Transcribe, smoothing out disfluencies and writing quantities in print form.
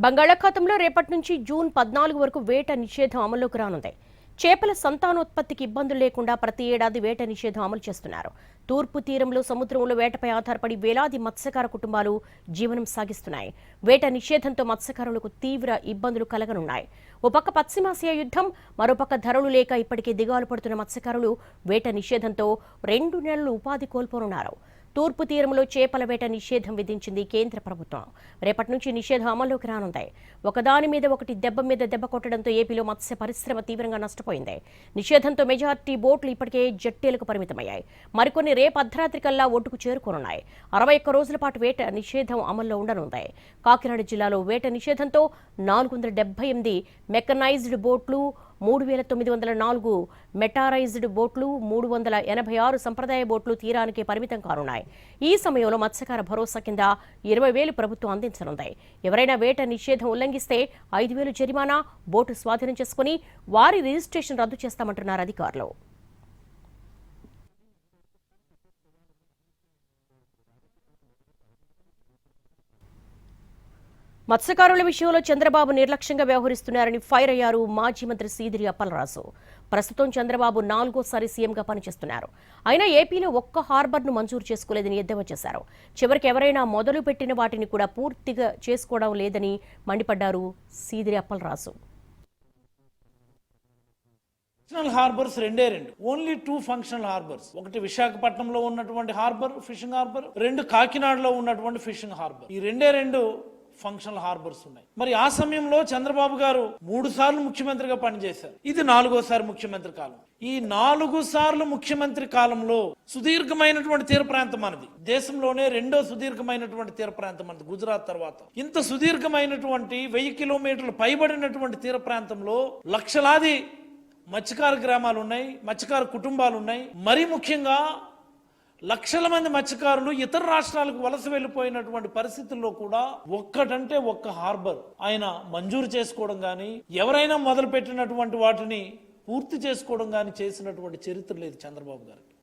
బంగాళాఖాతంలో రేపటి నుంచి జూన్ 14 వరకు వేట నిషేధం అమల్లోకి రానుంది. చేపల సంతానోత్పత్తికి ఇబ్బందులు లేకుండా ప్రతి ఏడాది వేట నిషేధం అమలు చేస్తున్నారు. తూర్పు తీరంలో సముద్రంలో వేటపై ఆధారపడి వేలాది మత్స్యకార కుటుంబాలు జీవనం సాగిస్తున్నాయి. వేట నిషేధంతో మత్స్యకారులకు తీవ్ర ఇబ్బందులు కలగనున్నాయి. ఓ పక్క పశ్చిమాసియా యుద్ధం, మరోపక్క ధరలు లేక ఇప్పటికే దిగాలు పడుతున్న మత్స్యకారులు వేట నిషేధంతో 2 నెలలు ఉపాధి కోల్పోనున్నారు. తూర్పు తీరంలో చేపల వేట నిషేధం విధించింది కేంద్ర ప్రభుత్వం. రేపటి నుంచి నిషేధం అమల్లోకి రానుంది. ఒకదాని మీద ఒకటి దెబ్బ మీద దెబ్బ కొట్టడంతో ఏపీలో మత్స్య పరిశ్రమ తీవ్రంగా నష్టపోయింది. నిషేధంతో మెజార్టీ బోట్లు ఇప్పటికే జట్టేలకు పరిమితమయ్యాయి. మరికొన్ని రేపు అర్ధరాత్రి కల్లా ఒడ్డుకు చేరుకోనున్నాయి. 61 రోజుల పాటు వేట నిషేధం అమల్లో ఉండనుంది. కాకినాడ జిల్లాలో వేట నిషేధంతో 478 మెకనైజ్డ్ బోట్లు, 3904 మెటారైజ్డ్ బోట్లు, 386 సంప్రదాయ బోట్లు తీరానికి పరిమితం కానున్నాయి. ఈ సమయంలో మత్స్యకార భరోసా కింద 20,000 ప్రభుత్వం అందించనుంది. ఎవరైనా వేట నిషేధం ఉల్లంఘిస్తే 5,000 జరిమానా, బోటు స్వాధీనం చేసుకుని వారి రిజిస్ట్రేషన్ రద్దు చేస్తామంటున్నారు అధికారులు. మత్స్యకారుల విషయంలో చంద్రబాబు నిర్లక్ష్యంగా వ్యవహరిస్తున్నారని ఫైర్ అయ్యారు మాజీ మంత్రి సీదిరి అప్పలరాజు. ప్రస్తుతం చంద్రబాబు 4వ సీఎంగా పనిచేస్తున్నారు. అయినా ఏపీలో ఒక్క హార్బర్ను మంజూరు చేసుకోలేదని ఎద్దేవా చేశారు. చివరికి ఎవరైనా మొదలు పెట్టిన వాటిని కూడా పూర్తిగా చేసుకోవడం లేదని మండిపడ్డారు సీదిరి అప్పలరాజు. ఫంక్షనల్ హార్బర్స్ రెండే ఓన్లీ 2 ఫంక్షనల్ హార్బర్స్. ఒకటి విశాఖపట్నంలో ఉన్నటువంటి హార్బర్, ఫిషింగ్ హార్బర్, 2 కాకినాడలో ఉన్నటువంటి ఫిషింగ్ హార్బర్. ఈ రెండే ఫంక్షనల్ హార్బర్స్ ఉన్నాయి. మరి ఆ సమయంలో చంద్రబాబు గారు 3 సార్లు ముఖ్యమంత్రిగా పనిచేశారు. ఇది 4వసారి ముఖ్యమంత్రి కాలం. ఈ 4 సార్లు ముఖ్యమంత్రి కాలంలో సుదీర్ఘమైనటువంటి తీర ప్రాంతం మనది. దేశంలోనే 2వ సుదీర్ఘమైనటువంటి తీర ప్రాంతం మనది, గుజరాత్ తర్వాత. ఇంత సుదీర్ఘమైనటువంటి 1000 కిలోమీటర్లు పైబడినటువంటి తీర ప్రాంతంలో లక్షలాది మత్స్యకార గ్రామాలు ఉన్నాయి, మత్స్యకార కుటుంబాలు ఉన్నాయి. మరీ ముఖ్యంగా లక్షల మంది మత్స్యకారులు ఇతర రాష్ట్రాలకు వలస వెళ్ళిపోయినటువంటి పరిస్థితుల్లో కూడా ఒక్కటంటే ఒక్క హార్బర్ ఆయన మంజూరు చేసుకోవడం కానీ, ఎవరైనా మొదలు పెట్టినటువంటి వాటిని పూర్తి చేసుకోవడం కానీ చేసినటువంటి చరిత్ర లేదు చంద్రబాబు గారికి.